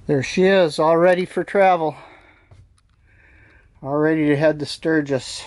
There she is, all ready for travel. All ready to head to Sturgis.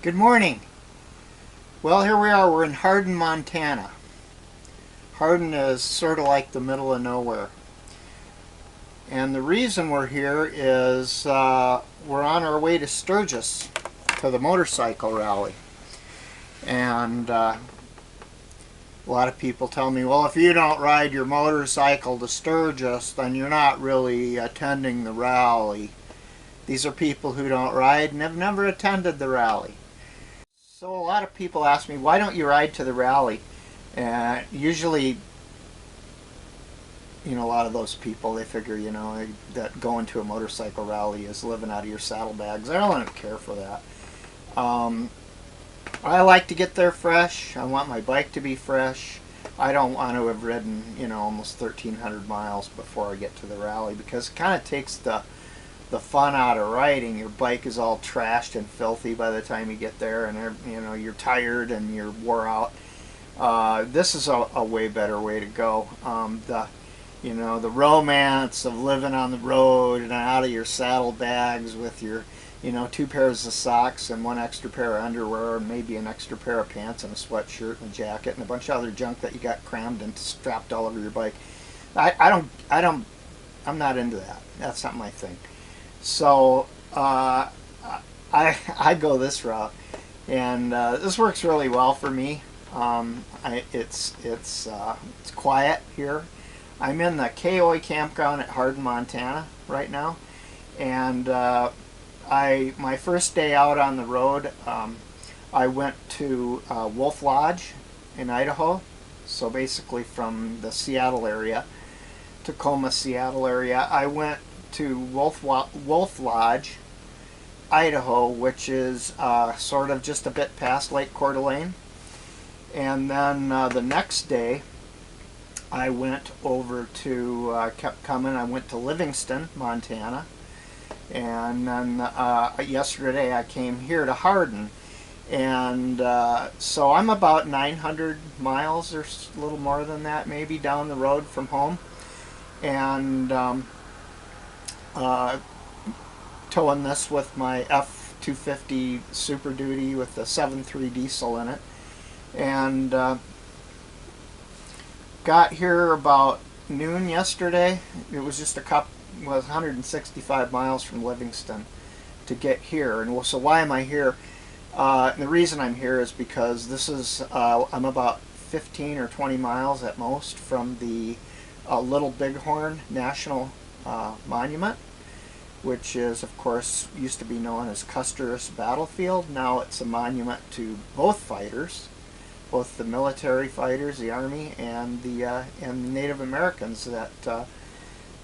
Good morning. Well, here we are. We're in Hardin, Montana. Hardin is sort of like the middle of nowhere. And the reason we're here is we're on our way to Sturgis to the motorcycle rally. And a lot of people tell me, well, if you don't ride your motorcycle to Sturgis, then you're not really attending the rally. These are people who don't ride and have never attended the rally. So a lot of people ask me, why don't you ride to the rally? And usually, a lot of those people, they figure, that going to a motorcycle rally is living out of your saddlebags. I don't care for that. I like to get there fresh. I want my bike to be fresh. I don't want to have ridden, almost 1,300 miles before I get to the rally, because it kind of takes the fun out of riding. Your bike is all trashed and filthy by the time you get there, and you're tired and you're wore out. This is a way better way to go. The romance of living on the road and out of your saddlebags with your 2 pairs of socks and 1 extra pair of underwear and maybe an extra pair of pants and a sweatshirt and a jacket and a bunch of other junk that you got crammed and strapped all over your bike. I'm not into that. That's not my thing. So I go this route, and this works really well for me. It's quiet here. I'm in the KOA campground at Hardin, Montana right now, and my first day out on the road, I went to Wolf Lodge in Idaho. So basically from the Seattle area, Tacoma, Seattle area, I went to Wolf Lodge, Idaho, which is sort of just a bit past Lake Coeur d'Alene. And then the next day I went over to, kept coming, I went to Livingston, Montana. And then yesterday I came here to Hardin. And so I'm about 900 miles or a little more than that maybe down the road from home. And towing this with my F-250 Super Duty with the 7.3 diesel in it, and got here about noon yesterday. It was just was 165 miles from Livingston to get here. And so why am I here? The reason I'm here is because this is I'm about 15 or 20 miles at most from the Little Bighorn National Monument, which is, of course, used to be known as Custer's Battlefield. Now it's a monument to both fighters, both the military fighters, the Army, and the Native Americans that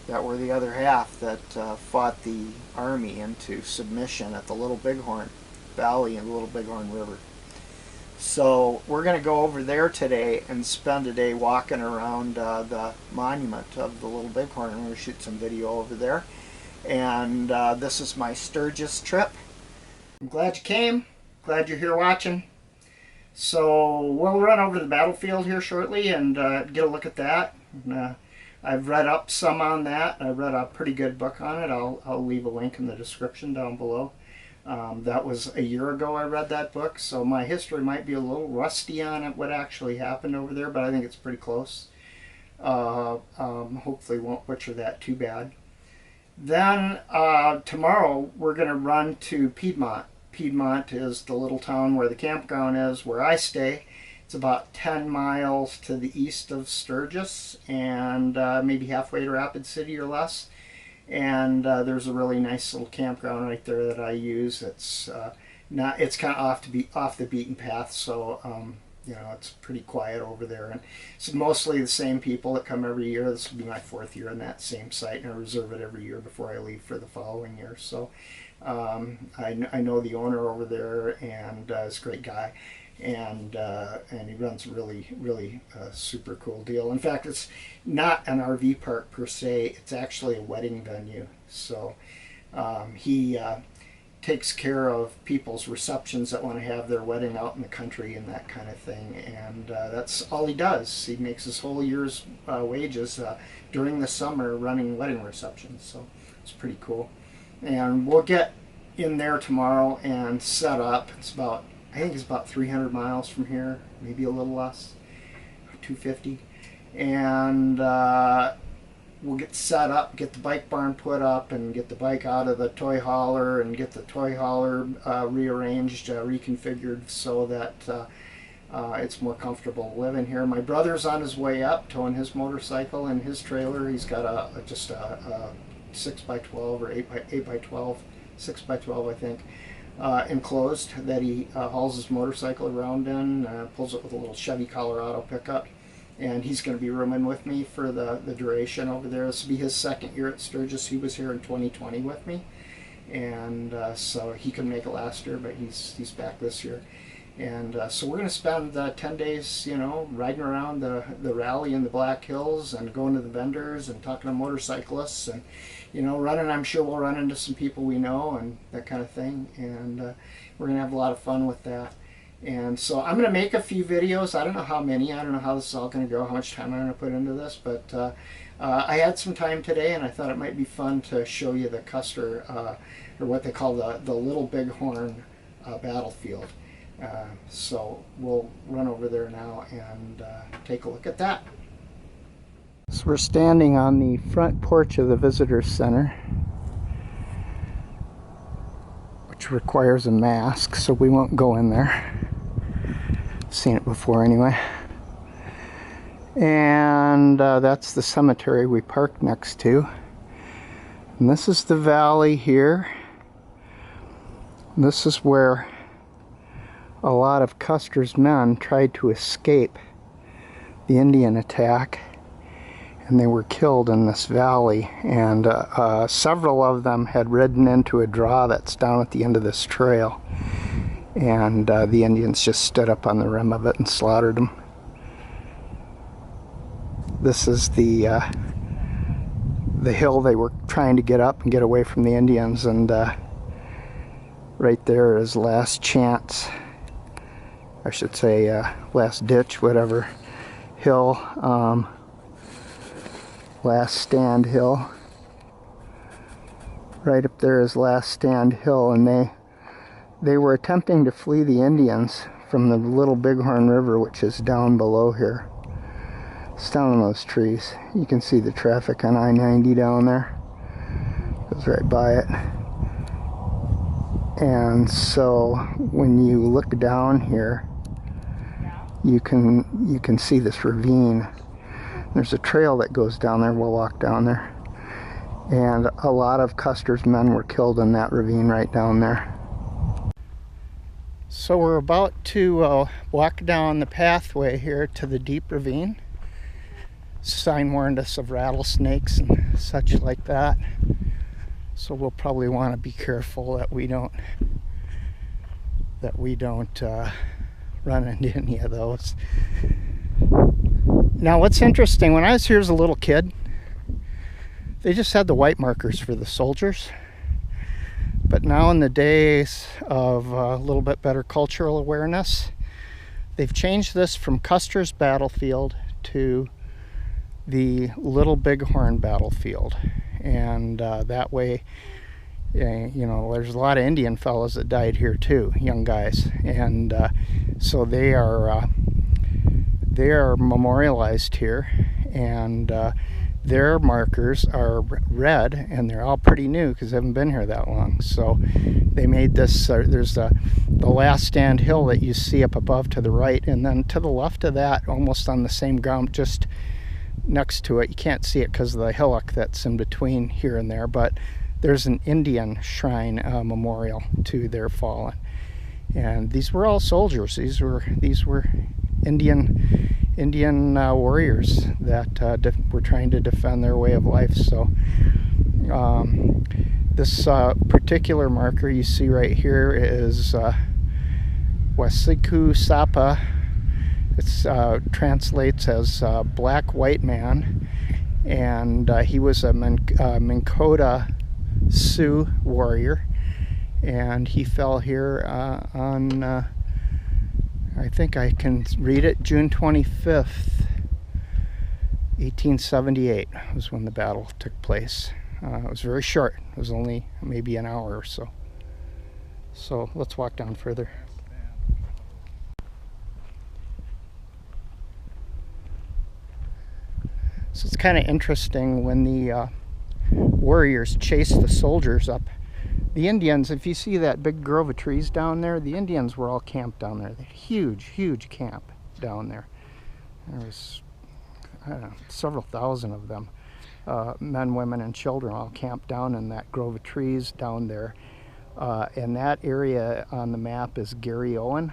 were the other half that fought the Army into submission at the Little Bighorn Valley and the Little Bighorn River. So we're going to go over there today and spend a day walking around the monument of the Little Bighorn. I'm going to shoot some video over there. And this is my Sturgis trip. I'm glad you came. Glad you're here watching. So we'll run over to the battlefield here shortly and get a look at that. And, I've read up some on that. I read a pretty good book on it. I'll leave a link in the description down below. That was a year ago I read that book, so my history might be a little rusty on it, what actually happened over there, but I think it's pretty close. Hopefully won't butcher that too bad. Then tomorrow we're going to run to Piedmont. Piedmont is the little town where the campground is, where I stay, It's about 10 miles to the east of Sturgis, and maybe halfway to Rapid City or less. And there's a really nice little campground right there that I use. It's it's kind of off the beaten path, so you know, it's pretty quiet over there, and it's mostly the same people that come every year. This will be my 4th year on that same site, and I reserve it every year before I leave for the following year. So I know the owner over there, and he's a great guy, and he runs a really super cool deal. In fact, it's not an RV park per se; it's actually a wedding venue. So he takes care of people's receptions that want to have their wedding out in the country and that kind of thing, and that's all he does. He makes his whole year's wages during the summer running wedding receptions, so it's pretty cool. And we'll get in there tomorrow and set up. I think it's about 300 miles from here, maybe a little less, 250, and we'll get set up, get the bike barn put up, and get the bike out of the toy hauler, and get the toy hauler rearranged, reconfigured so that it's more comfortable living here. My brother's on his way up, towing his motorcycle and his trailer. He's got just a 6x12 or 8x12, 6x12 I think, enclosed that he hauls his motorcycle around in, pulls it with a little Chevy Colorado pickup. And he's going to be rooming with me for the duration over there. This will be his 2nd year at Sturgis. He was here in 2020 with me, and so he couldn't make it last year, but he's back this year. And so we're going to spend 10 days, you know, riding around the rally in the Black Hills and going to the vendors and talking to motorcyclists, and you know, running. I'm sure we'll run into some people we know and that kind of thing, and we're going to have a lot of fun with that. And so I'm going to make a few videos. I don't know how many. I don't know how this is all going to go, how much time I'm going to put into this. But I had some time today, and I thought it might be fun to show you the Custer, or what they call the Little Bighorn battlefield. So we'll run over there now and take a look at that. So we're standing on the front porch of the Visitor Center, which requires a mask, so we won't go in there. Seen it before anyway. And that's the cemetery we parked next to. And this is the valley here. This is where a lot of Custer's men tried to escape the Indian attack, and they were killed in this valley. And several of them had ridden into a draw that's down at the end of this trail, and the Indians just stood up on the rim of it and slaughtered them. This is the hill they were trying to get up and get away from the Indians, and right there is Last Chance, I should say Last Ditch, whatever hill, Last Stand Hill. Right up there is Last Stand Hill, and they were attempting to flee the Indians from the Little Bighorn River, which is down below here. It's down in those trees. You can see the traffic on I-90 down there. Goes right by it. And so when you look down here, you can see this ravine. There's a trail that goes down there. We'll walk down there. And a lot of Custer's men were killed in that ravine right down there. So we're about to walk down the pathway here to the Deep Ravine. Sign warned us of rattlesnakes and such like that. So we'll probably want to be careful that we don't run into any of those. Now what's interesting, when I was here as a little kid, they just had the white markers for the soldiers. But now in the days of a little bit better cultural awareness, they've changed this from Custer's battlefield to the Little Bighorn battlefield. And that way, you know, there's a lot of Indian fellows that died here too, young guys. And so they are memorialized here. And their markers are red, and they're all pretty new because they haven't been here that long. So they made this, there's the last stand hill that you see up above to the right, and then to the left of that, almost on the same ground, just next to it, you can't see it because of the hillock that's in between here and there, but there's an Indian shrine memorial to their fallen. And these were all soldiers. These were Indian warriors that were trying to defend their way of life. So this particular marker you see right here is Wasiku Sapa. It translates as black white man, and he was a Minn-Kota Sioux warrior, and he fell here on I think I can read it, June 25th, 1878 was when the battle took place. It was very short. It was only maybe an hour or so. So let's walk down further. So it's kind of interesting when the warriors chased the soldiers up. The Indians, if you see that big grove of trees down there, the Indians were all camped down there. They had a huge camp down there. There was, I don't know, several thousand of them. Men, women, and children all camped down in that grove of trees down there. And that area on the map is Gary Owen.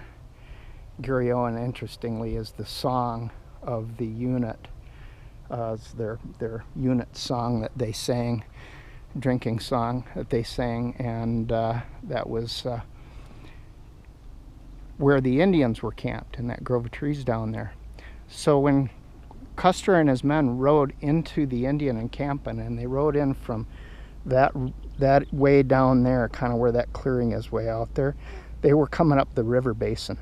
Gary Owen, interestingly, is the song of the unit. It's their unit song that they sang, drinking song that they sang, and that was where the Indians were camped, in that grove of trees down there. So when Custer and his men rode into the Indian encampment, and they rode in from that way down there, kind of where that clearing is way out there, they were coming up the river basin.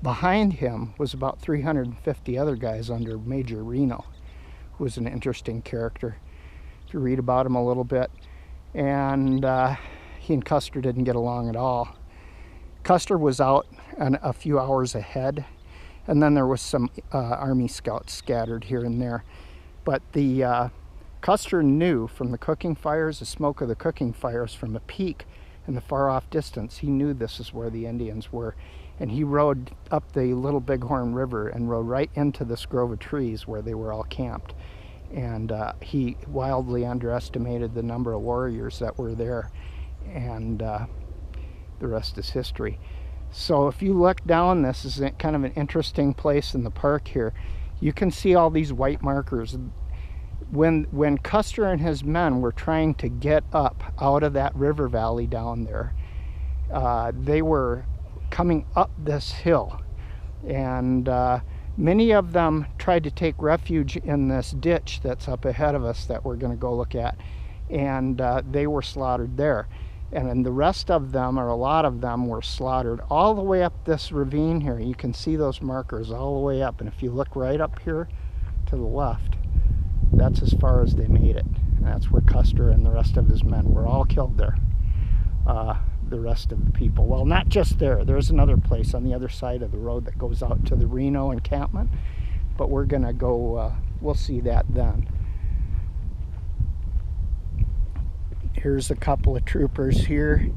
Behind him was about 350 other guys under Major Reno, who was an interesting character if you read about him a little bit. And he and Custer didn't get along at all. Custer was out a few hours ahead, and then there was some Army scouts scattered here and there. But the Custer knew from the cooking fires, the smoke of the cooking fires from a peak in the far off distance, he knew this is where the Indians were. And he rode up the Little Bighorn River and rode right into this grove of trees where they were all camped. And he wildly underestimated the number of warriors that were there, and the rest is history. So if you look down, this is kind of an interesting place in the park here. You can see all these white markers. When Custer and his men were trying to get up out of that river valley down there, they were coming up this hill, and many of them tried to take refuge in this ditch that's up ahead of us that we're going to go look at, and they were slaughtered there. And then the rest of them, or a lot of them, were slaughtered all the way up this ravine here. You can see those markers all the way up, and if you look right up here to the left, that's as far as they made it. And that's where Custer and the rest of his men were all killed there. The rest of the people, well, not just there. There's another place on the other side of the road that goes out to the Reno encampment, but we're gonna go, we'll see that then. Here's a couple of troopers here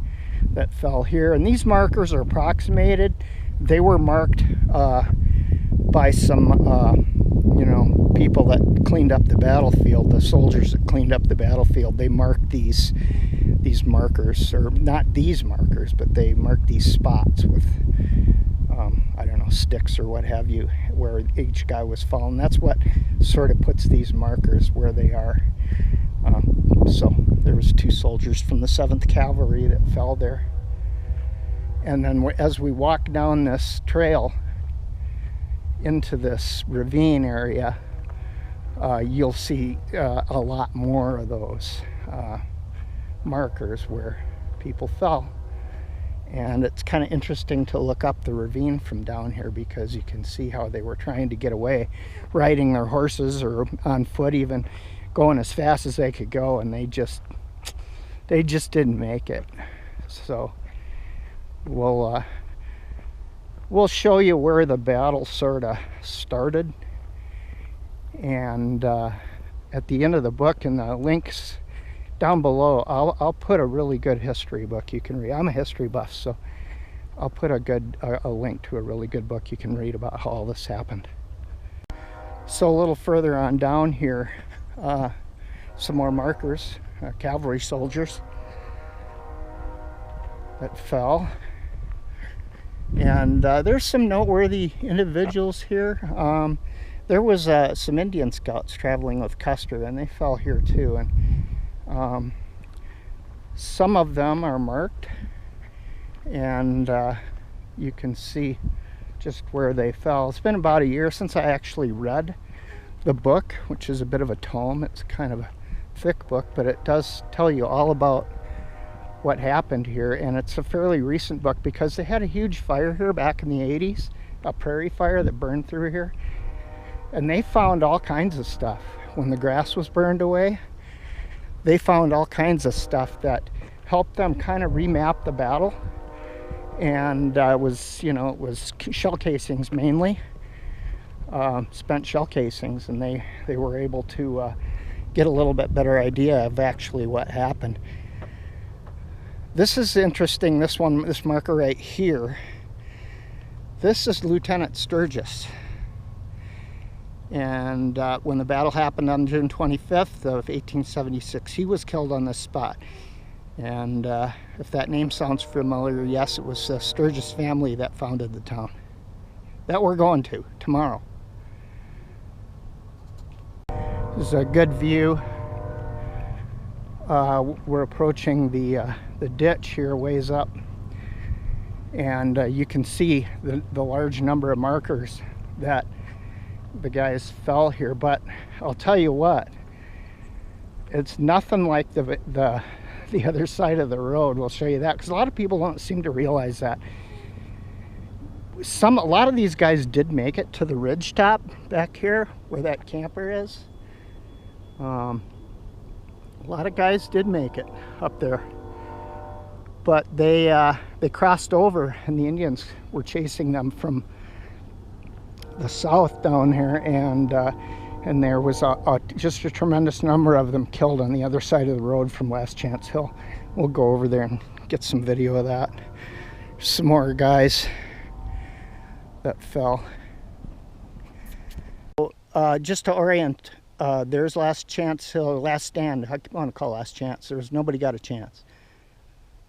that fell here, and these markers are approximated. They were marked by some people that cleaned up the battlefield, the soldiers that cleaned up the battlefield. They marked these markers, or not these markers, but they marked these spots with I don't know, sticks or what have you, where each guy was fallen. That's what sort of puts these markers where they are. So there was 2 soldiers from the 7th Cavalry that fell there. And then as we walk down this trail into this ravine area, you'll see a lot more of those markers where people fell. And it's kind of interesting to look up the ravine from down here, because you can see how they were trying to get away, riding their horses or on foot, even going as fast as they could go, and they just didn't make it. So we'll show you where the battle sort of started, and at the end of the book, in the links down below, I'll put a really good history book you can read. I'm a history buff, so I'll put a link to a really good book you can read about how all this happened. So a little further on down here, some more markers, cavalry soldiers that fell. And there's some noteworthy individuals here. There was some Indian scouts traveling with Custer, and they fell here too. And some of them are marked, and you can see just where they fell. It's been about a year since I actually read the book, which is a bit of a tome. It's kind of a thick book, but it does tell you all about what happened here. And it's a fairly recent book because they had a huge fire here back in the 80s, a prairie fire that burned through here, and they found all kinds of stuff. When the grass was burned away, they found all kinds of stuff that helped them kind of remap the battle. And it was shell casings mainly, spent shell casings, and they were able to get a little bit better idea of actually what happened. This is interesting, this marker right here. This is Lieutenant Sturgis. And when the battle happened on June 25th of 1876, he was killed on this spot. And if that name sounds familiar, yes, it was the Sturgis family that founded the town that we're going to tomorrow. This is a good view. We're approaching the ditch here ways up, and you can see the large number of markers that the guys fell here. But I'll tell you what, it's nothing like the other side of the road. We'll show you that, because a lot of people don't seem to realize that. A lot of these guys did make it to the ridge top back here where that camper is. A lot of guys did make it up there, but they crossed over, and the Indians were chasing them from the south down here, and there was just a tremendous number of them killed on the other side of the road from Last Chance Hill. We'll go over there and get some video of that. Some more guys that fell. Just to orient, there's Last Chance Hill, Last Stand. I want to call Last Chance. Nobody got a chance.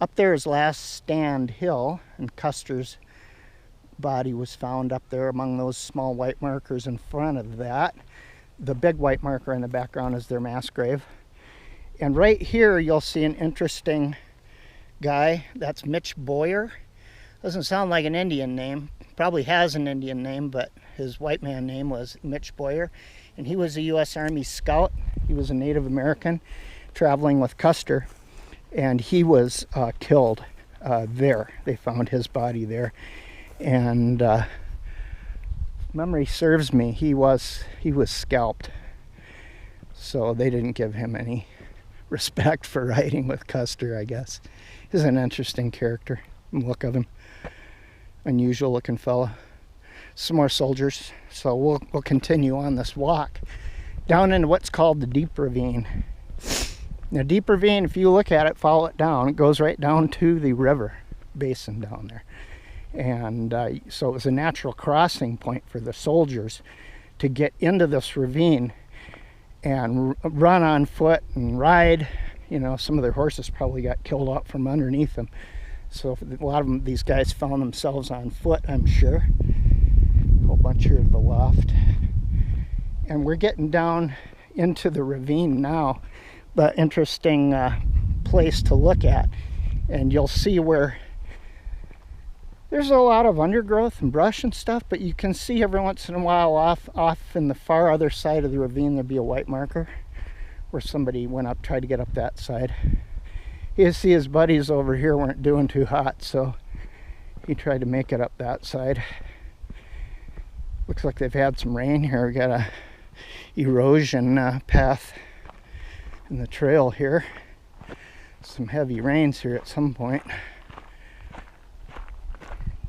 Up there is Last Stand Hill, and Custer's body was found up there among those small white markers in front of that. The big white marker in the background is their mass grave. And right here you'll see an interesting guy. That's Mitch Boyer. Doesn't sound like an Indian name. Probably has an Indian name, but his white man name was Mitch Boyer. And he was a U.S. Army scout. He was a Native American traveling with Custer. And he was killed there. They found his body there. And memory serves me, he was scalped. So they didn't give him any respect for riding with Custer, I guess. He's an interesting character. Look of him. Unusual looking fella. Some more soldiers. So we'll continue on this walk down into what's called the Deep Ravine. Now, Deep Ravine, if you look at it, follow it down, it goes right down to the river basin down there. And so it was a natural crossing point for the soldiers to get into this ravine and run on foot and ride. Some of their horses probably got killed out from underneath them. So a lot of these guys found themselves on foot, I'm sure. A whole bunch here to the left. And we're getting down into the ravine now. But interesting place to look at. And you'll see where there's a lot of undergrowth and brush and stuff, but you can see every once in a while off in the far other side of the ravine there'd be a white marker where somebody went up, tried to get up that side. You see his buddies over here weren't doing too hot, so he tried to make it up that side. Looks like they've had some rain here. We got a erosion path in the trail here. Some heavy rains here at some point.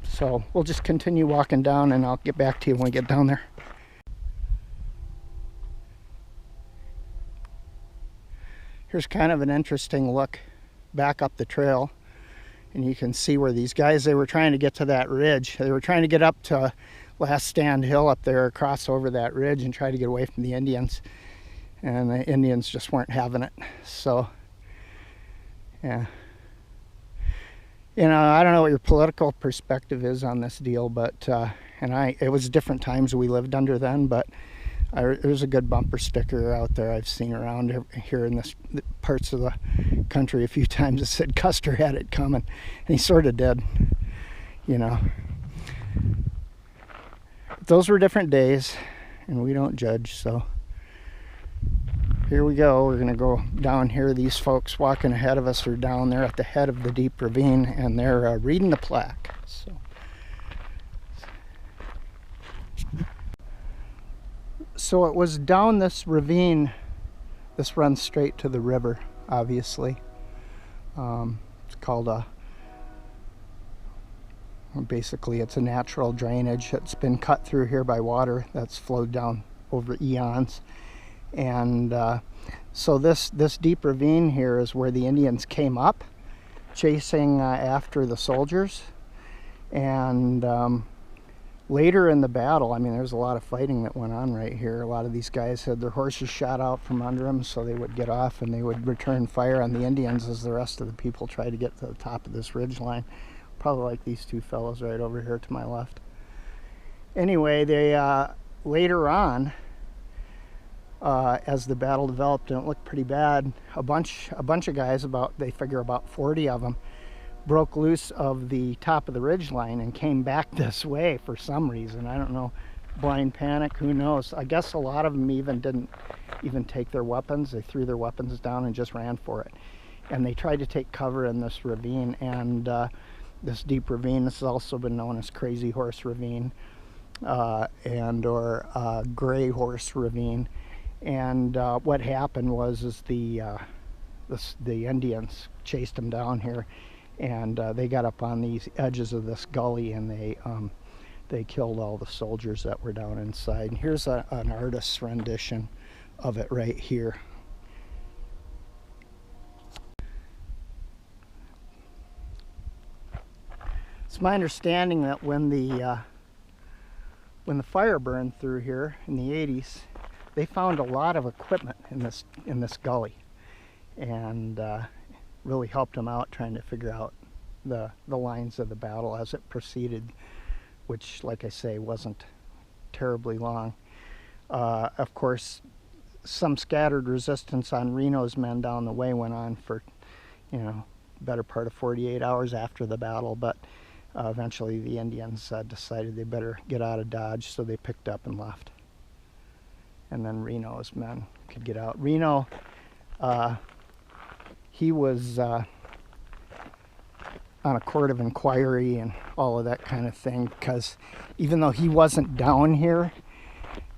So we'll just continue walking down, and I'll get back to you when we get down there. Here's kind of an interesting look back up the trail, and you can see where these guys, they were trying to get to that ridge. They were trying to get up to Last Stand Hill up there, cross over that ridge and try to get away from the Indians, and the Indians just weren't having it. So yeah, you know, I don't know what your political perspective is on this deal, but it was different times we lived under then, but there's a good bumper sticker out there I've seen around here in this parts of the country a few times that said Custer had it coming, and he sort of did, you know. But those were different days, and we don't judge, so here we go. We're gonna go down here. These folks walking ahead of us are down there at the head of the Deep Ravine, and they're reading the plaque. So it was down this ravine. This runs straight to the river, obviously. It's called basically it's a natural drainage that's been cut through here by water that's flowed down over eons. And so this deep ravine here is where the Indians came up chasing after the soldiers. And later in the battle, I mean, there's a lot of fighting that went on right here. A lot of these guys had their horses shot out from under them, so they would get off and they would return fire on the Indians as the rest of the people tried to get to the top of this ridge line. Probably like these two fellows right over here to my left. Anyway, they later on, as the battle developed and it looked pretty bad, a bunch of guys, they figure about 40 of them, broke loose of the top of the ridge line and came back this way for some reason. I don't know, blind panic, who knows. I guess a lot of them didn't even take their weapons. They threw their weapons down and just ran for it. And they tried to take cover in this ravine, and this deep ravine, this has also been known as Crazy Horse Ravine or Gray Horse Ravine. And what happened was the Indians chased them down here, and they got up on these edges of this gully, and they killed all the soldiers that were down inside. And here's an artist's rendition of it right here. It's my understanding that when the fire burned through here in the 80s, they found a lot of equipment in this gully, and really helped them out trying to figure out the lines of the battle as it proceeded, which, like I say, wasn't terribly long. Of course, some scattered resistance on Reno's men down the way went on for, you know, better part of 48 hours after the battle, but eventually the Indians decided they better get out of Dodge, so they picked up and left. And then Reno's men could get out. Reno, he was on a court of inquiry and all of that kind of thing, because even though he wasn't down here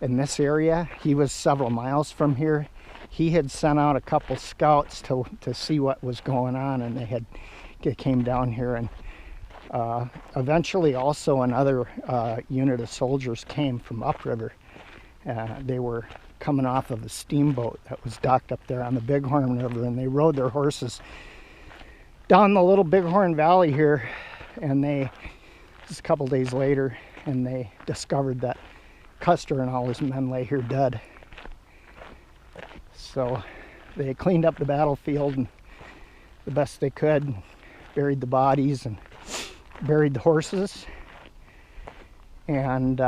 in this area, he was several miles from here. He had sent out a couple scouts to see what was going on, and they came down here, and eventually also another unit of soldiers came from upriver. They were coming off of a steamboat that was docked up there on the Bighorn River, and they rode their horses down the Little Bighorn Valley here, and just a couple days later, and they discovered that Custer and all his men lay here dead. So they cleaned up the battlefield and the best they could, buried the bodies and buried the horses, and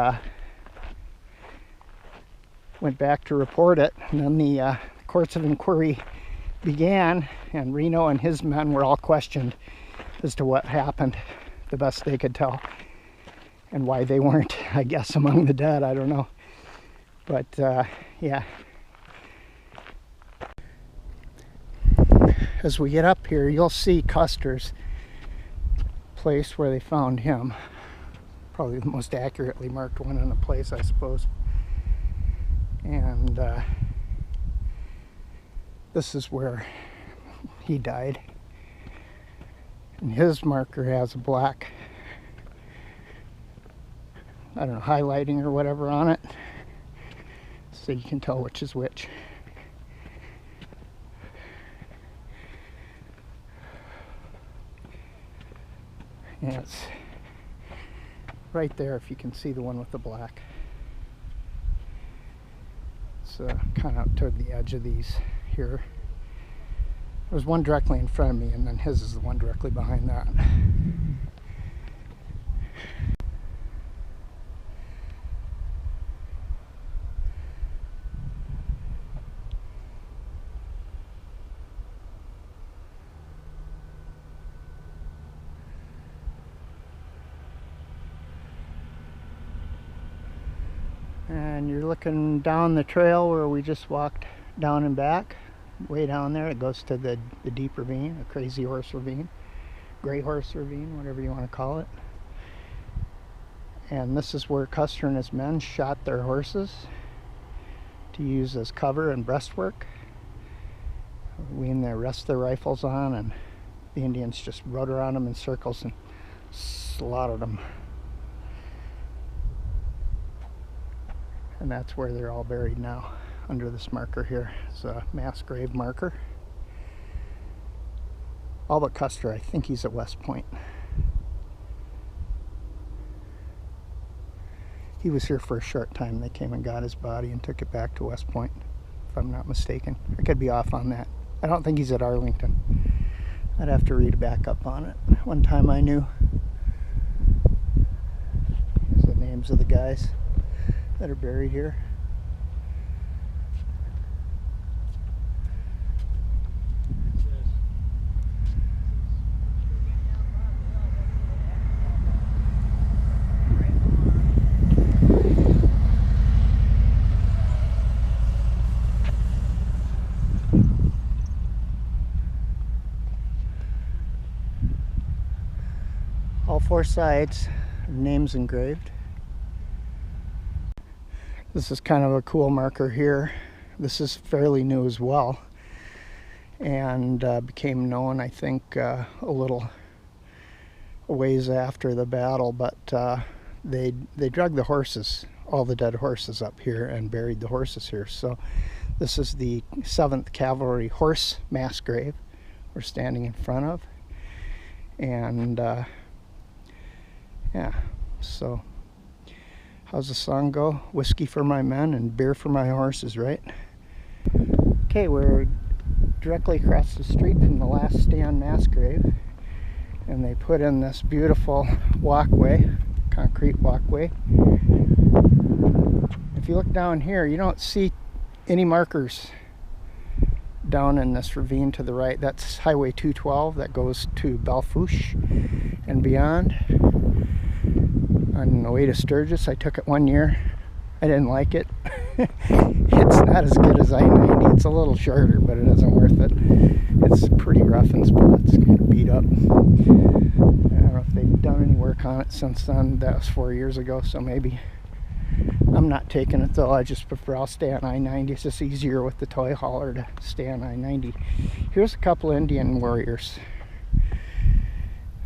went back to report it. And then the courts of inquiry began, and Reno and his men were all questioned as to what happened, the best they could tell, and why they weren't, I guess, among the dead. I don't know, but yeah. As we get up here, you'll see Custer's place where they found him. Probably the most accurately marked one in the place, I suppose. And this is where he died. And his marker has a black, I don't know, highlighting or whatever on it, so you can tell which is which. And it's right there, if you can see the one with the black. It's kind of out toward the edge of these here. There's one directly in front of me, and then his is the one directly behind that. And you're looking down the trail where we just walked down and back. Way down there, it goes to the Deep Ravine, a Crazy Horse Ravine, Gray Horse Ravine, whatever you want to call it. And this is where Custer and his men shot their horses to use as cover and breastwork. We in there rest their rifles on, and the Indians just rode around them in circles and slaughtered them. And that's where they're all buried now, under this marker here. It's a mass grave marker. All but Custer, I think he's at West Point. He was here for a short time. They came and got his body and took it back to West Point, if I'm not mistaken. I could be off on that. I don't think he's at Arlington. I'd have to read back up on it. One time I knew. Here's the names of the guys that are buried here. All four sides, names engraved. This is kind of a cool marker here. This is fairly new as well, and became known, I think, a little ways after the battle. But they drug the horses, all the dead horses, up here and buried the horses here. So this is the 7th Cavalry Horse mass grave we're standing in front of, and yeah. So. How's the song go? Whiskey for my men and beer for my horses, right? Okay, we're directly across the street from the last stand mass grave, and they put in this beautiful walkway, concrete walkway. If you look down here, you don't see any markers down in this ravine to the right. That's Highway 212 that goes to Belfouche and beyond. On the way to Sturgis, I took it one year. I didn't like it. It's not as good as I-90. It's a little shorter, but it isn't worth it. It's pretty rough in spots, kind of beat up. I don't know if they've done any work on it since then. That was 4 years ago, so maybe. I'm not taking it though. I just prefer, I'll stay on I-90. It's just easier with the toy hauler to stay on I-90. Here's a couple Indian warriors.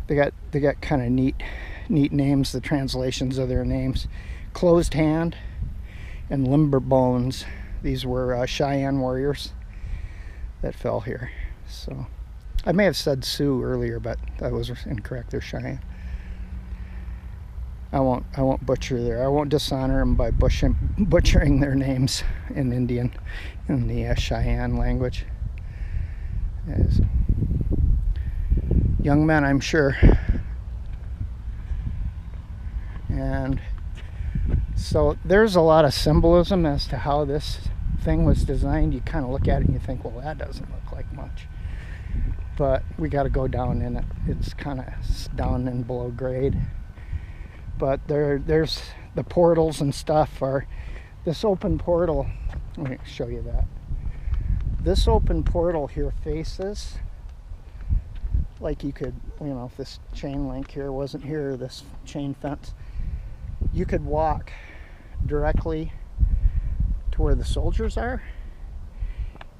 They got kind of neat names, the translations of their names. Closed Hand and Limber Bones. These were Cheyenne warriors that fell here. So I may have said Sioux earlier, but that was incorrect. They're Cheyenne. I won't butcher there. I won't dishonor them by butchering their names in Indian, in the Cheyenne language. As young men, I'm sure. And so there's a lot of symbolism as to how this thing was designed. You kind of look at it and you think, well, that doesn't look like much. But we got to go down in it. It's kind of down and below grade. But there's the portals and stuff are this open portal. Let me show you that. This open portal here faces, like you could, you know, if this chain link here wasn't here, this chain fence, you could walk directly to where the soldiers are.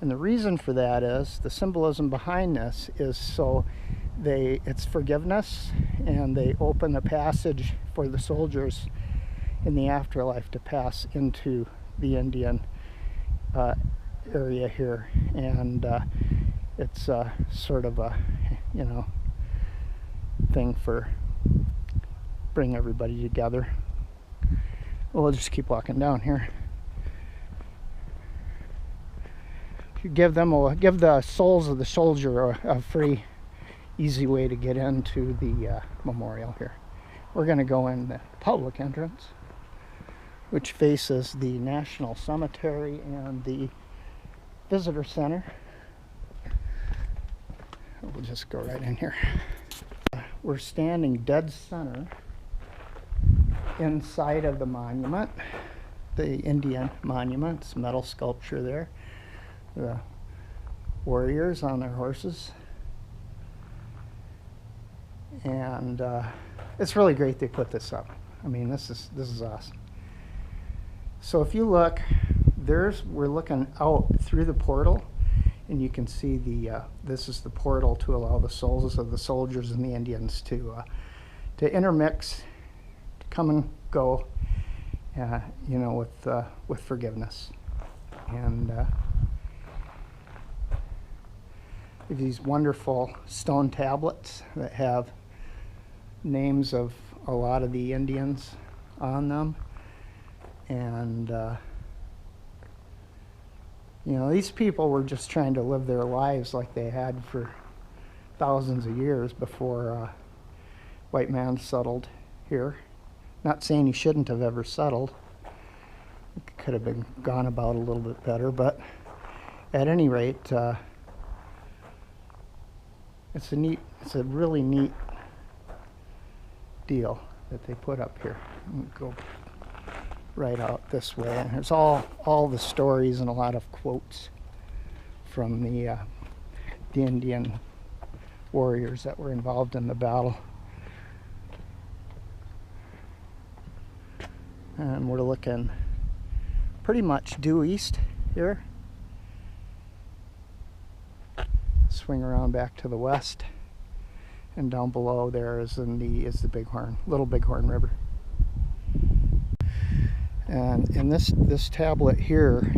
And the reason for that is, the symbolism behind this is so it's forgiveness, and they open the passage for the soldiers in the afterlife to pass into the Indian area here. And it's sort of a, you know, thing for bring everybody together. We'll just keep walking down here. Give the souls of the soldier a free, easy way to get into the memorial here. We're going to go in the public entrance, which faces the National Cemetery and the Visitor Center. We'll just go right in here. We're standing dead center inside of the monument, the Indian monuments, metal sculpture there. The warriors on their horses, and it's really great they put this up. I mean, this is awesome. So if you look, we're looking out through the portal, and you can see this is the portal to allow the souls of the soldiers and the Indians to intermix, to come and go, you know, with forgiveness. And these wonderful stone tablets that have names of a lot of the Indians on them. And you know, these people were just trying to live their lives like they had for thousands of years before white man settled here. Not saying he shouldn't have ever settled. It could have been gone about a little bit better, but at any rate, it's a really neat deal that they put up here. Go right out this way, and there's all the stories and a lot of quotes from the Indian warriors that were involved in the battle. And we're looking pretty much due east here. Swing around back to the west, and down below there is the Little Bighorn River. And in this tablet here,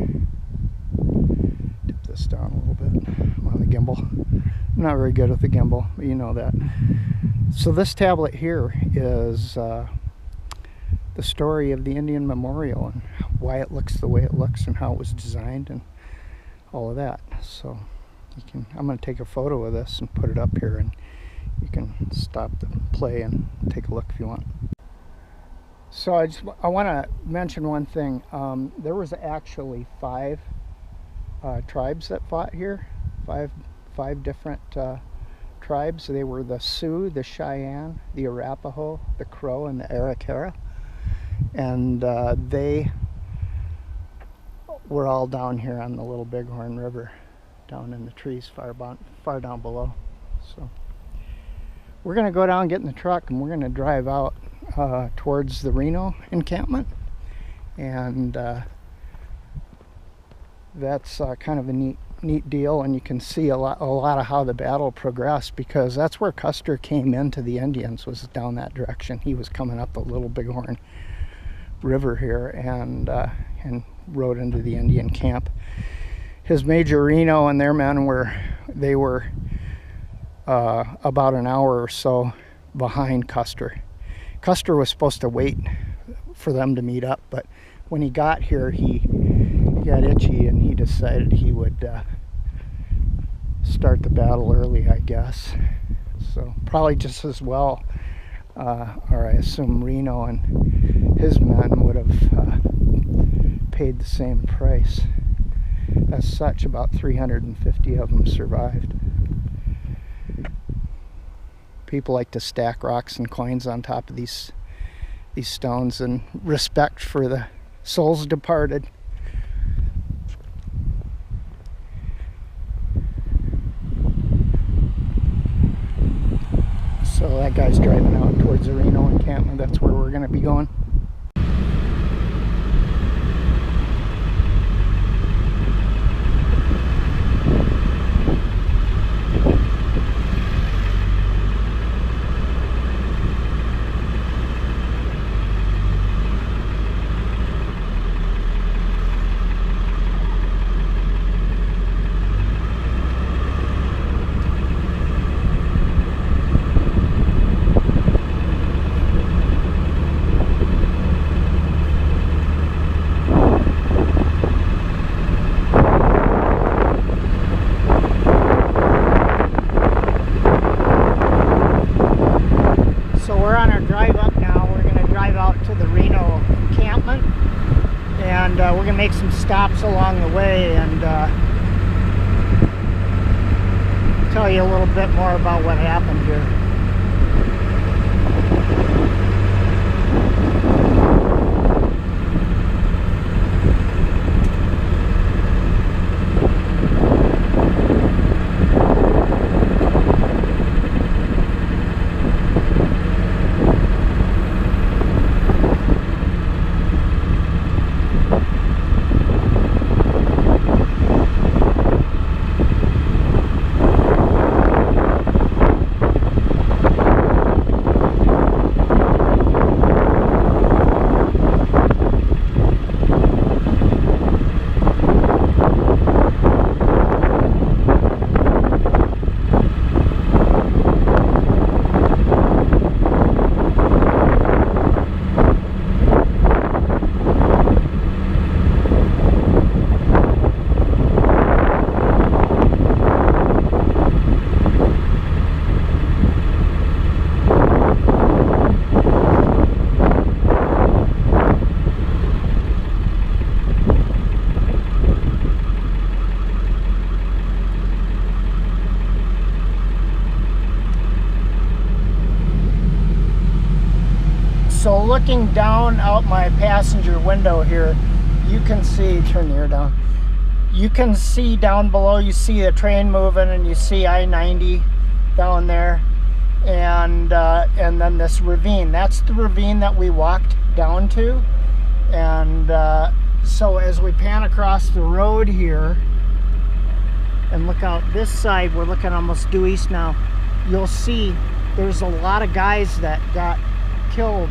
dip this down a little bit. I'm on the gimbal. I'm not very good with the gimbal, but you know that. So this tablet here is the story of the Indian Memorial and why it looks the way it looks and how it was designed and all of that. So I'm going to take a photo of this and put it up here, and you can stop the play and take a look if you want. So I want to mention one thing. There was actually 5 tribes that fought here. Five different tribes. They were the Sioux, the Cheyenne, the Arapaho, the Crow, and the Arikara. And they were all down here on the Little Bighorn River, down in the trees far down below. So we're going to go down, get in the truck, and we're going to drive out towards the Reno encampment. And that's kind of a neat deal, and you can see a lot of how the battle progressed, because that's where Custer came into the Indians, was down that direction. He was coming up the Little Bighorn River here and rode into the Indian camp. His Major Reno and their men were about an hour or so behind Custer. Custer was supposed to wait for them to meet up, but when he got here, he got itchy and he decided he would start the battle early, I guess. So probably just as well, or I assume Reno and his men would have paid the same price. As such, about 350 of them survived. People like to stack rocks and coins on top of these stones in respect for the souls departed. So that guy's driving out towards the Reno encampment. That's where we're going to be going. to make some stops along the way and tell you a little bit more about what happened here. So looking down out my passenger window here, you can see, turn the air down, you can see down below, you see the train moving and you see I-90 down there, and then this ravine. That's the ravine that we walked down to. And so as we pan across the road here and look out this side, we're looking almost due east now, you'll see there's a lot of guys that got killed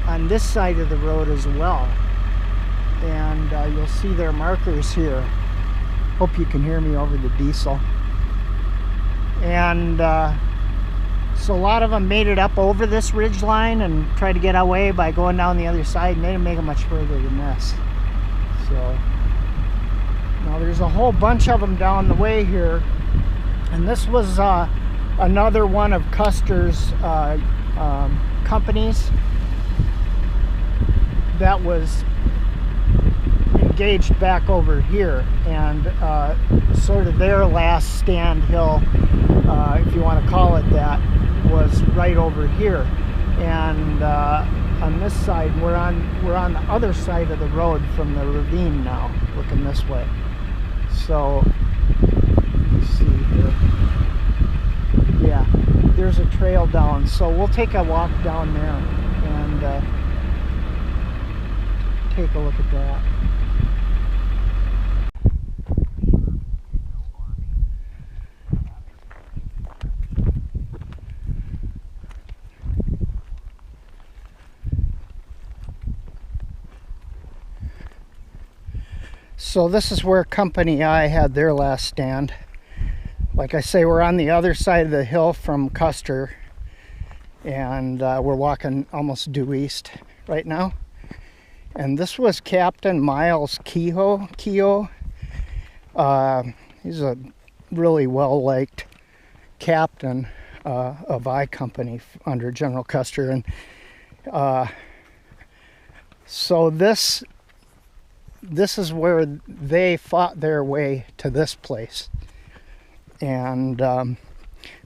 on this side of the road as well, and you'll see their markers here. Hope you can hear me over the diesel. And so a lot of them made it up over this ridge line and tried to get away by going down the other side, and they didn't make it much further than this. So now there's a whole bunch of them down the way here, and this was another one of Custer's companies that was engaged back over here, and sort of their last stand hill, if you want to call it that, was right over here. And on this side, we're on the other side of the road from the ravine now, looking this way. So let's see here. Yeah, there's a trail down, so we'll take a walk down there and take a look at that. So this is where Company I had their last stand. Like I say, we're on the other side of the hill from Custer, and we're walking almost due east right now. And this was Captain Miles Kehoe. He's a really well-liked captain of I Company under General Custer. And so this is where they fought their way to this place. And a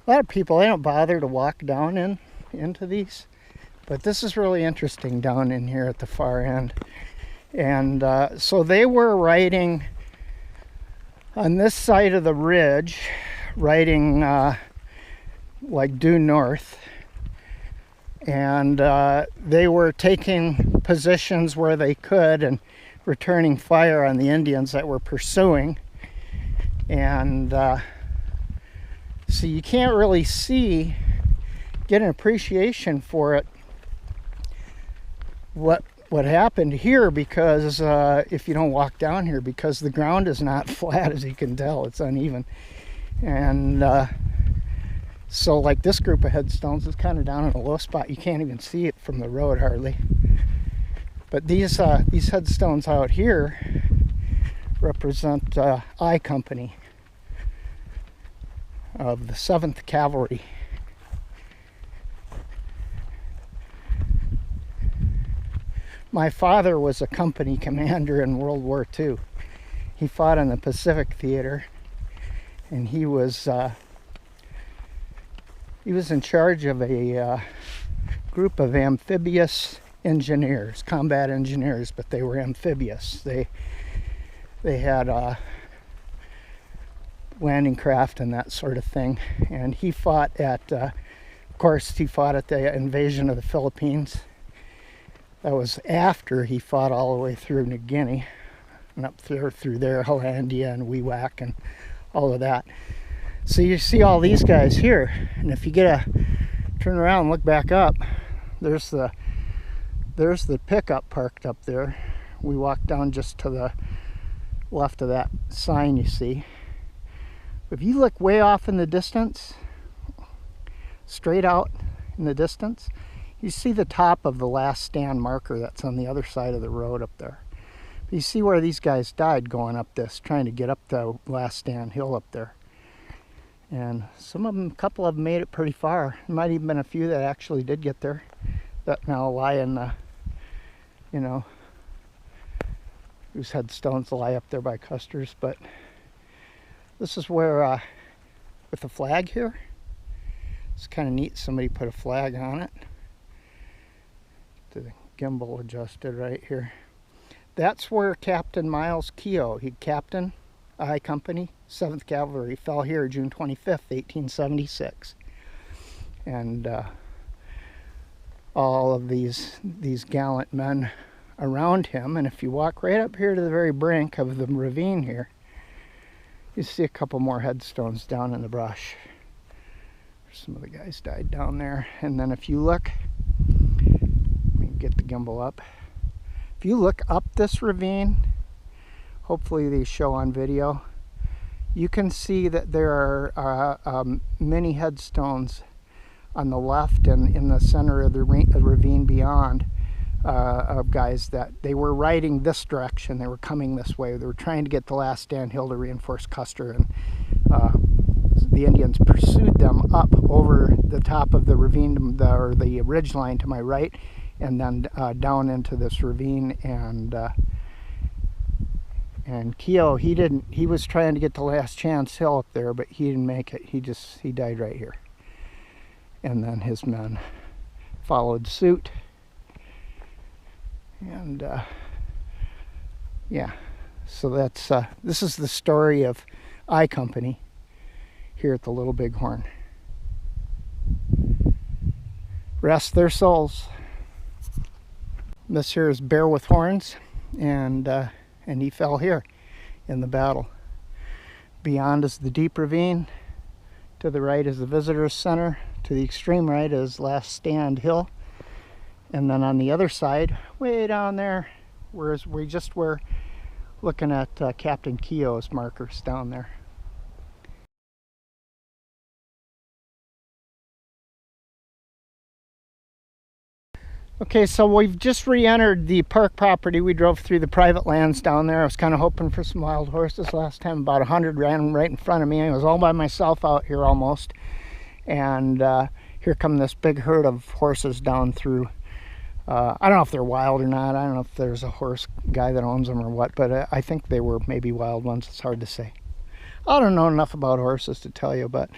lot of people, they don't bother to walk down into these, but this is really interesting down in here at the far end. And so they were riding on this side of the ridge, riding like due north, and they were taking positions where they could and returning fire on the Indians that were pursuing. And so you can't really get an appreciation for it, what happened here, because if you don't walk down here, because the ground is not flat, as you can tell, it's uneven. And so like this group of headstones is kind of down in a low spot. You can't even see it from the road hardly. But these headstones out here represent I Company of the 7th Cavalry. My father was a company commander in World War II. He fought in the Pacific Theater, and he was in charge of a group of amphibious engineers, combat engineers, but they were amphibious. They had landing craft and that sort of thing. And he fought at, of course, he fought at the invasion of the Philippines. That was after he fought all the way through New Guinea and up through there, Hollandia and Wewak and all of that. So you see all these guys here, and if you turn around and look back up, there's the pickup parked up there. We walked down just to the left of that sign you see. If you look way off in the distance, straight out in the distance, you see the top of the last stand marker that's on the other side of the road up there. You see where these guys died going up this, trying to get up the last stand hill up there. And some of them, a couple of them made it pretty far. There might even been a few that actually did get there that now lie in the, you know, whose headstones lie up there by Custer's. But this is where, with the flag here, it's kind of neat. Somebody put a flag on it. The gimbal adjusted right here. That's where Captain Miles Keogh, he captain I Company, 7th Cavalry, fell here June 25th, 1876. And all of these gallant men around him. And if you walk right up here to the very brink of the ravine here, you see a couple more headstones down in the brush. Some of the guys died down there. And then if you look, let me get the gimbal up. If you look up this ravine, hopefully they show on video, you can see that there are many headstones on the left and in the center of the ravine beyond of guys that they were riding this direction. They were coming this way. They were trying to get the last stand hill to reinforce Custer, and the Indians pursued them up over the top of the ravine, or the ridge line to my right, and then down into this ravine. And Keogh, he was trying to get the last chance hill up there, but he didn't make it. He died right here. And then his men followed suit. And yeah, so that's this is the story of I Company here at the Little Bighorn. Rest their souls. This here is Bear with Horns, and he fell here in the battle. Beyond is the Deep Ravine. To the right is the Visitors Center. To the extreme right is Last Stand Hill. And then on the other side, way down there, we just were looking at Captain Keogh's markers down there. Okay, so we've just re-entered the park property. We drove through the private lands down there. I was kind of hoping for some wild horses last time. About 100 ran right in front of me. I was all by myself out here almost. And here come this big herd of horses down through. I don't know if they're wild or not. I don't know if there's a horse guy that owns them or what, but I think they were maybe wild ones. It's hard to say. I don't know enough about horses to tell you, but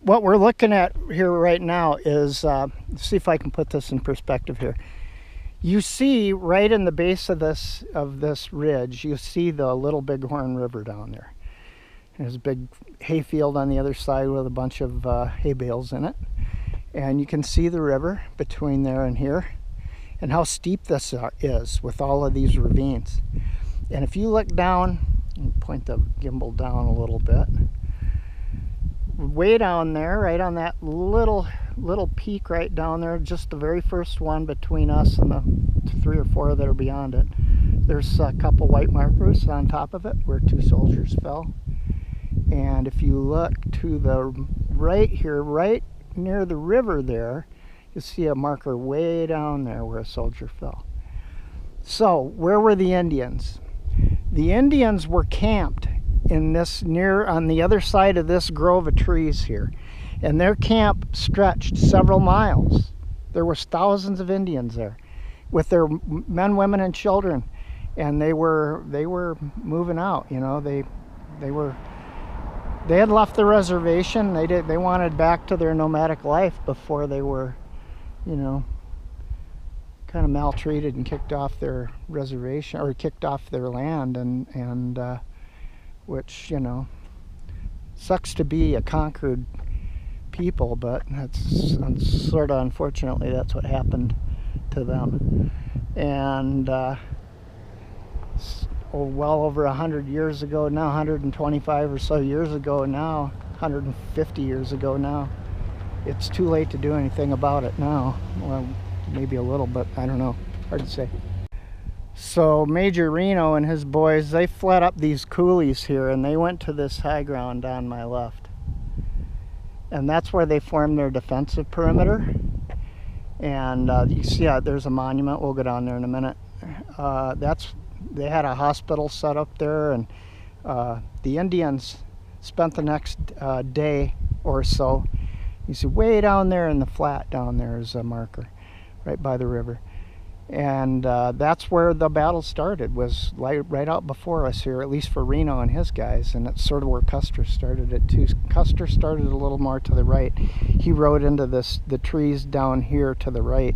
what we're looking at here right now is, see if I can put this in perspective here. You see right in the base of this ridge, you see the Little Bighorn River down there. There's a big hayfield on the other side with a bunch of hay bales in it. And you can see the river between there and here, and how steep this is with all of these ravines. And if you look down, point the gimbal down a little bit, way down there, right on that little peak right down there, just the very first one between us and the 3 or 4 that are beyond it, there's a couple white markers on top of it where 2 soldiers fell. And if you look to the right here, right near the river there, you see a marker way down there where a soldier fell. So where were the Indians? The Indians were camped in this on the other side of this grove of trees here, and their camp stretched several miles. There was thousands of Indians there. with their men, women, and children, and they were moving out. You know, they had left the reservation. They wanted back to their nomadic life before they were, you know, kind of maltreated and kicked off their reservation, or kicked off their land, and which, you know, sucks to be a conquered people, but that's sort of, unfortunately, that's what happened to them. And well over 100 years ago now, 125 or so years ago now, 150 years ago now, it's too late to do anything about it now. Well, maybe a little, but I don't know, hard to say. So Major Reno and his boys, they fled up these coulees here, and they went to this high ground on my left, and that's where they formed their defensive perimeter. And you see there's a monument. We'll go down there in a minute. They had a hospital set up there, and the Indians spent the next day or so. You see way down there in the flat down there is a marker right by the river. And that's where the battle started, was right out before us here, at least for Reno and his guys, and it's sort of where Custer started it too. Custer started a little more to the right. He rode into the trees down here to the right,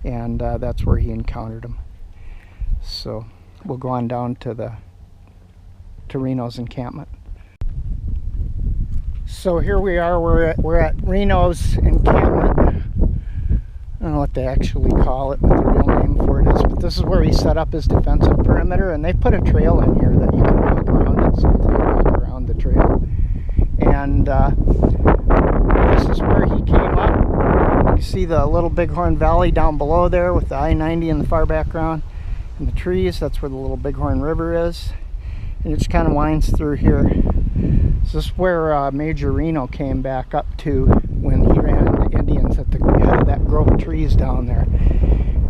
and that's where he encountered them. So we'll go on down to Reno's encampment. So here we are, we're at Reno's encampment. I don't know what they actually call it, what the real name for it is, but this is where he set up his defensive perimeter, and they put a trail in here that you can walk around it, so you can walk around the trail. And this is where he came up. You see the Little Bighorn Valley down below there with the I-90 in the far background, and the trees. That's where the Little Bighorn River is, and it just kind of winds through here. So this is where Major Reno came back up to when he ran into Indians at the head of that grove of trees down there.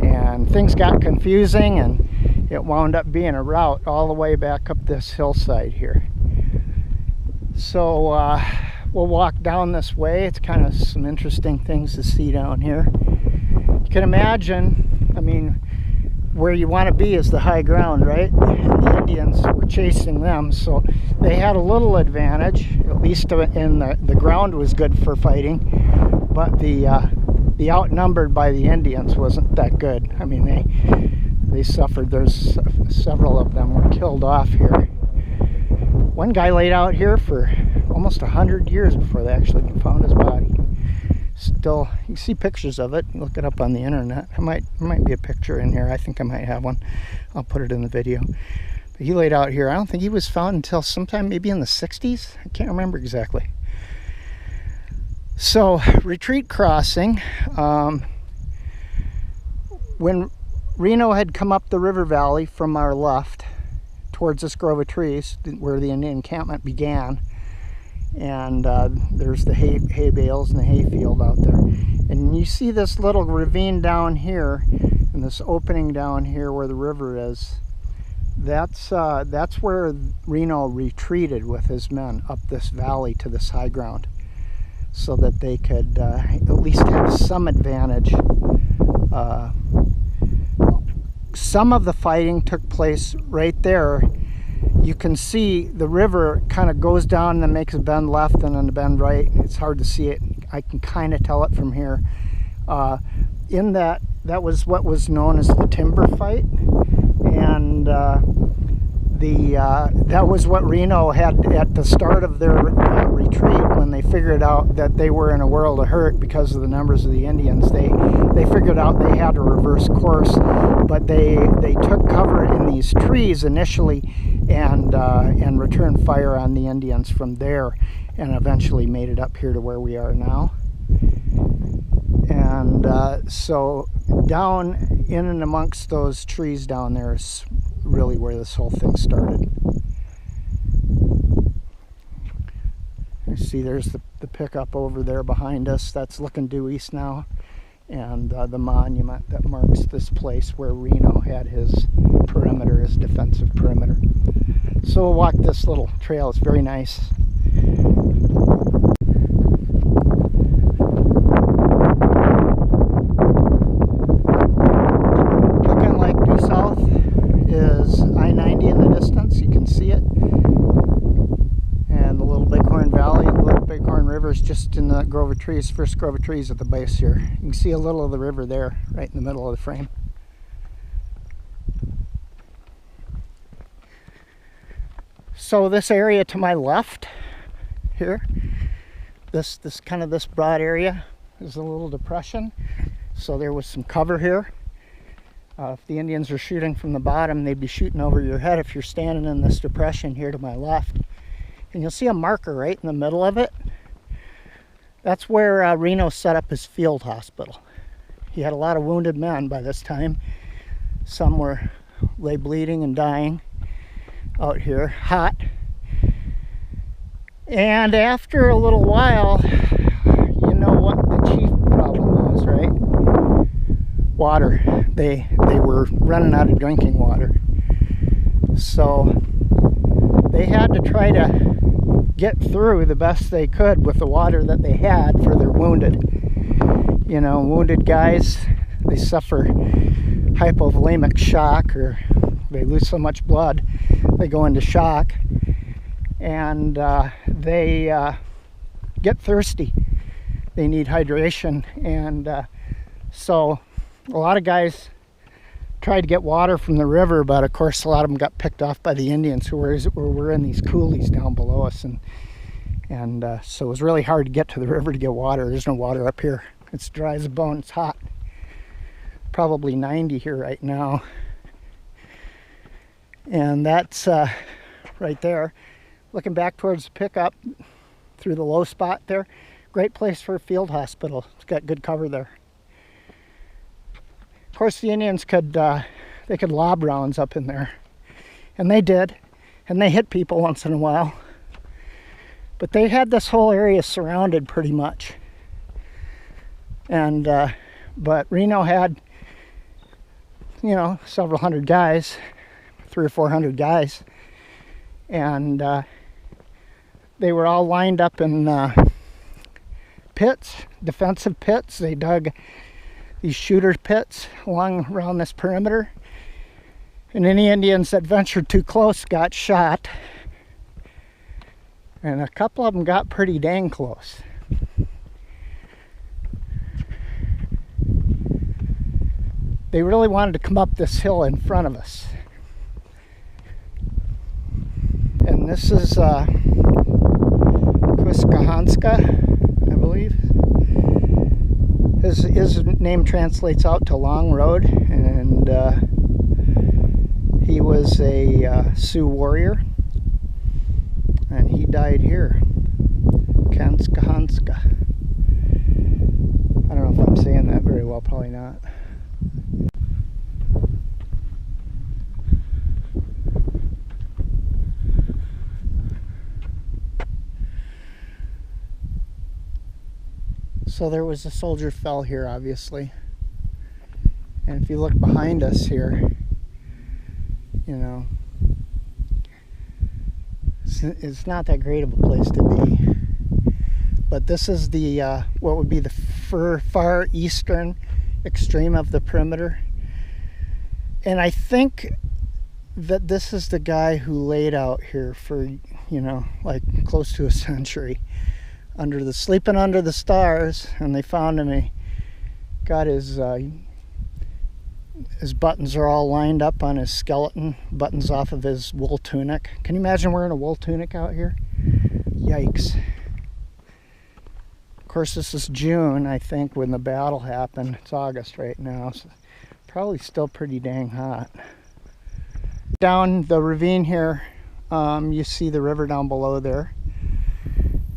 And things got confusing, and it wound up being a route all the way back up this hillside here. So we'll walk down this way. It's kind of some interesting things to see down here. You can imagine, I mean, where you want to be is the high ground, right? And the Indians were chasing them, so they had a little advantage. At least in the ground was good for fighting, but the outnumbered by the Indians wasn't that good. I mean, they suffered. There's several of them were killed off here. One guy laid out here for almost 100 years before they actually found his body. Still, you can see pictures of it. Look it up on the internet. There might be a picture in here. I think I might have one. I'll put it in the video. But he laid out here. I don't think he was found until sometime maybe in the 60s. I can't remember exactly. So, retreat crossing. When Reno had come up the river valley from our left towards this grove of trees where the Indian encampment began, and there's the hay bales and the hay field out there, and you see this little ravine down here and this opening down here where the river is. That's where Reno retreated with his men up this valley to this high ground, so that they could at least have some advantage. Some of the fighting took place right there. You can see the river kind of goes down and then makes a bend left and then a bend right. It's hard to see it. I can kind of tell it from here. In that was what was known as the timber fight, and that was what Reno had at the start of their retreat when they figured out that they were in a world of hurt because of the numbers of the Indians. They figured out they had to reverse course, but they took cover in these trees initially and returned fire on the Indians from there, and eventually made it up here to where we are now. And so down in and amongst those trees down there is really where this whole thing started. You see there's the pickup over there behind us. That's looking due east now, and the monument that marks this place where Reno had his perimeter, his defensive perimeter. So we'll walk this little trail. It's very nice. trees, first grove of trees at the base here. You can see a little of the river there, right in the middle of the frame. So this area to my left here, this broad area is a little depression. So there was some cover here. If the Indians are shooting from the bottom, they'd be shooting over your head if you're standing in this depression here to my left. And you'll see a marker right in the middle of it. That's where Reno set up his field hospital. He had a lot of wounded men by this time. Some lay bleeding and dying out here, hot. And after a little while, you know what the chief problem was, right? Water. They were running out of drinking water. So they had to try to get through the best they could with the water that they had for their wounded. You know, wounded guys, they suffer hypovolemic shock, or they lose so much blood they go into shock, and they get thirsty. They need hydration, and so a lot of guys tried to get water from the river, but of course a lot of them got picked off by the Indians who were in these coulees down below us, and so it was really hard to get to the river to get water. There's no water up here. It's dry as a bone. It's hot. Probably 90 here right now. And that's right there. Looking back towards the pickup through the low spot there. Great place for a field hospital. It's got good cover there. Of course, the Indians could lob rounds up in there, and they did, and they hit people once in a while. But they had this whole area surrounded pretty much, and but Reno had, you know, several hundred guys, 300 or 400 guys, and they were all lined up in pits, defensive pits. They dug these shooter pits around this perimeter, and any Indians that ventured too close got shot, and a couple of them got pretty dang close. They really wanted to come up this hill in front of us, and this is Kuskahanska, I believe. His name translates out to Long Road, and he was a Sioux warrior, and he died here, Kanskahanska. I don't know if I'm saying that very well, probably not. So there was a soldier fell here, obviously. And if you look behind us here, you know, it's not that great of a place to be. But this is the what would be the far eastern extreme of the perimeter. And I think that this is the guy who laid out here for, you know, like close to a century. Sleeping under the stars, and they found him. He got his buttons are all lined up on his skeleton, buttons off of his wool tunic. Can you imagine wearing a wool tunic out here? Yikes. Of course, this is June, I think, when the battle happened. It's August right now, so probably still pretty dang hot. Down the ravine here, you see the river down below there.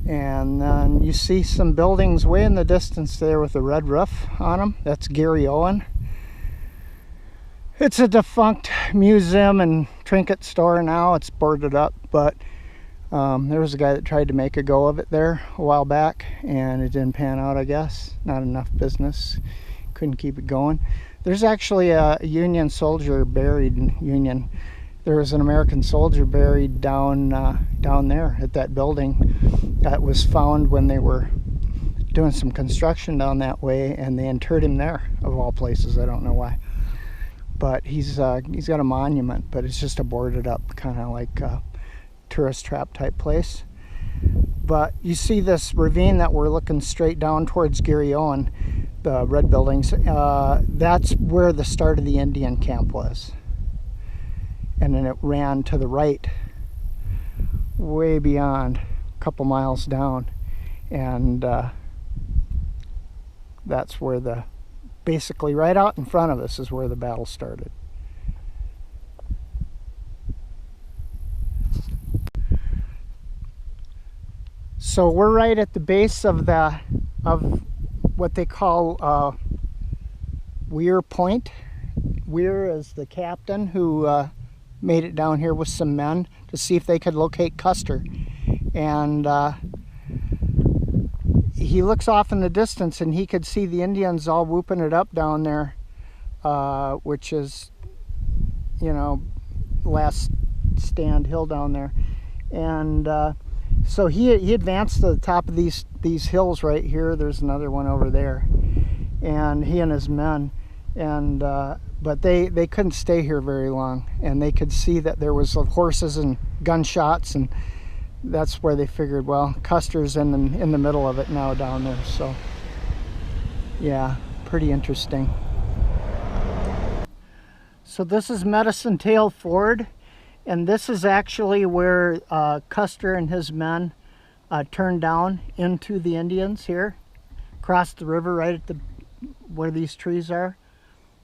And then you see some buildings way in the distance there with a red roof on them. That's Gary Owen. It's a defunct museum and trinket store now. It's boarded up, but there was a guy that tried to make a go of it there a while back, and it didn't pan out, I guess. Not enough business. Couldn't keep it going. There's actually a Union soldier buried in Union. There was an American soldier buried down there at that building that was found when they were doing some construction down that way, and they interred him there, of all places. I don't know why. But he's got a monument, but it's just a boarded up kind of like tourist trap type place. But you see this ravine that we're looking straight down towards Gary Owen, the red buildings. That's where the start of the Indian camp was. And then it ran to the right, way beyond, a couple miles down. And that's where basically right out in front of us is where the battle started. So we're right at the base of what they call Weir Point. Weir is the captain who made it down here with some men to see if they could locate Custer. And he looks off in the distance and he could see the Indians all whooping it up down there, which is, you know, last stand hill down there. And so he advanced to the top of these hills right here. There's another one over there, and he and his men, and but they couldn't stay here very long, and they could see that there was horses and gunshots, and that's where they figured, well, Custer's in the middle of it now down there. So yeah, pretty interesting. So this is Medicine Tail Ford. And this is actually where Custer and his men turned down into the Indians here, crossed the river right at where these trees are,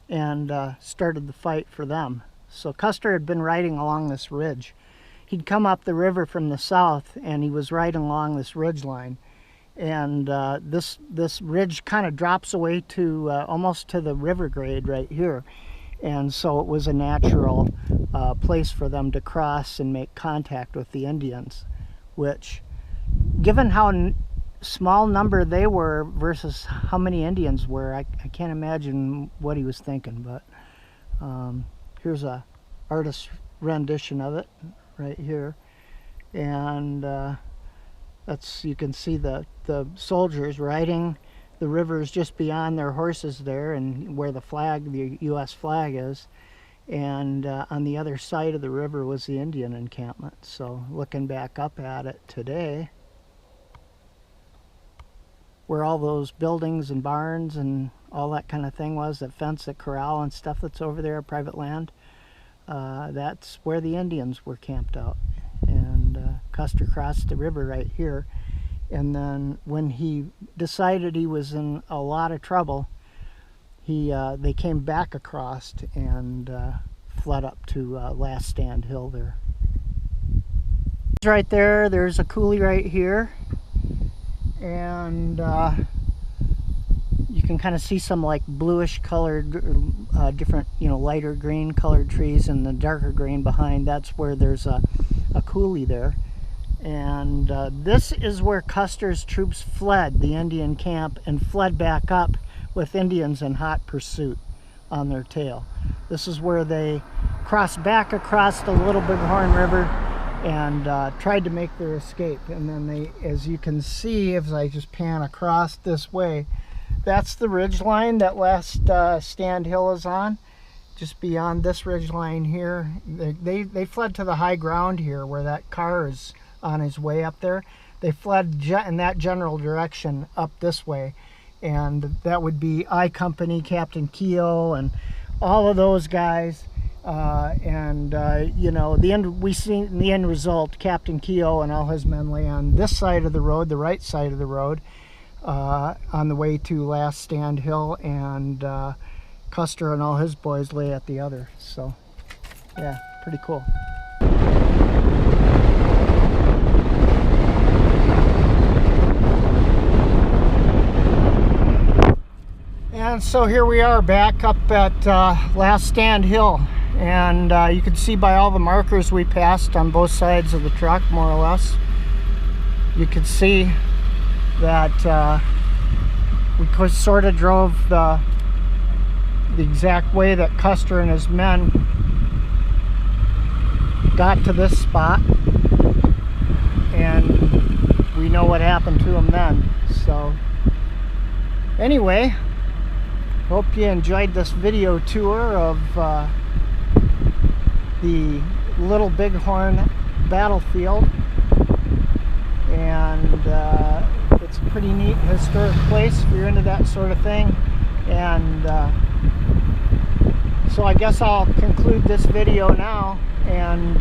and started the fight for them. So Custer had been riding along this ridge. He'd come up the river from the south, and he was riding along this ridge line. And this ridge kind of drops away to almost to the river grade right here. And so it was a natural place for them to cross and make contact with the Indians, which, given how small number they were versus how many Indians were, I can't imagine what he was thinking. But here's a artist's rendition of it right here, and you can see the soldiers riding the river is just beyond their horses there, and where the U.S. flag is, and on the other side of the river was the Indian encampment. So looking back up at it today, where all those buildings and barns and all that kind of thing was, that fence, that corral and stuff that's over there, private land, that's where the Indians were camped out. And Custer crossed the river right here. And then when he decided he was in a lot of trouble, they came back across and fled up to Last Stand Hill there. Right there, there's a coulee right here, and you can kind of see some like bluish colored, different, lighter green colored trees, and the darker green behind. That's where there's a coulee there. And this is where Custer's troops fled the Indian camp and fled back up with Indians in hot pursuit on their tail. This is where they crossed back across the Little Bighorn River and tried to make their escape. And then they, as you can see, if I just pan across this way, that's the ridge line that Last Stand Hill is on. Just beyond this ridge line here, they fled to the high ground here where that car is on his way up there. They fled in that general direction up this way, and that would be I Company, Captain Keogh, and all of those guys. We see in the end result, Captain Keogh and all his men lay on this side of the road, the right side of the road, on the way to Last Stand Hill, and Custer and all his boys lay at the other. So yeah, pretty cool. And so here we are back up at Last Stand Hill, and you can see by all the markers we passed on both sides of the truck, more or less, you can see that we sort of drove the exact way that Custer and his men got to this spot, and we know what happened to them then. So anyway, hope you enjoyed this video tour of the Little Bighorn battlefield, and and it's a pretty neat historic place if you're into that sort of thing. And so I guess I'll conclude this video now, and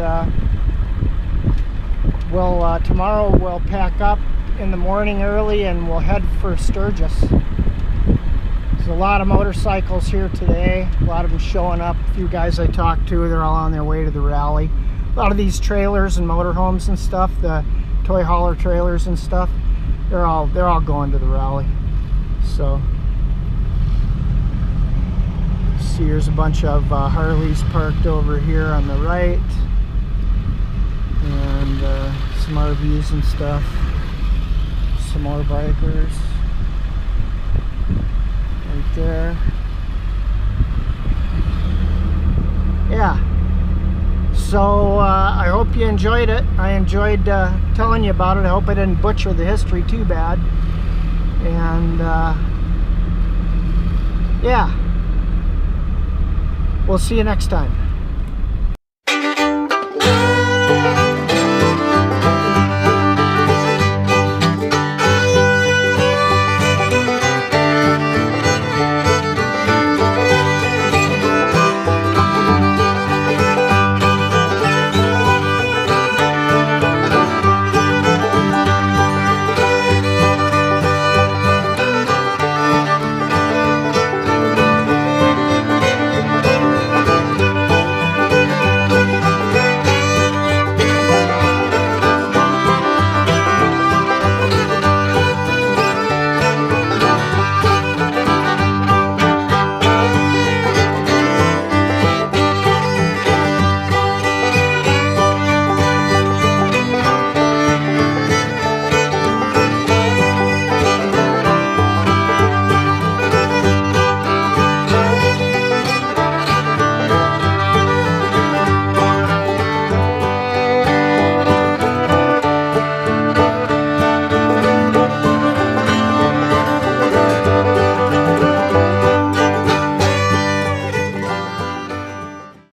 tomorrow we'll pack up in the morning early and we'll head for Sturgis. There's a lot of motorcycles here today, a lot of them showing up. A few guys I talked to, they're all on their way to the rally. A lot of these trailers and motorhomes and stuff, the toy hauler trailers and stuff, they're all going to the rally. So see, here's a bunch of Harleys parked over here on the right, and some RVs and stuff, some more bikers right there. Yeah, so I hope you enjoyed it. I enjoyed telling you about it. I hope I didn't butcher the history too bad. And yeah, we'll see you next time.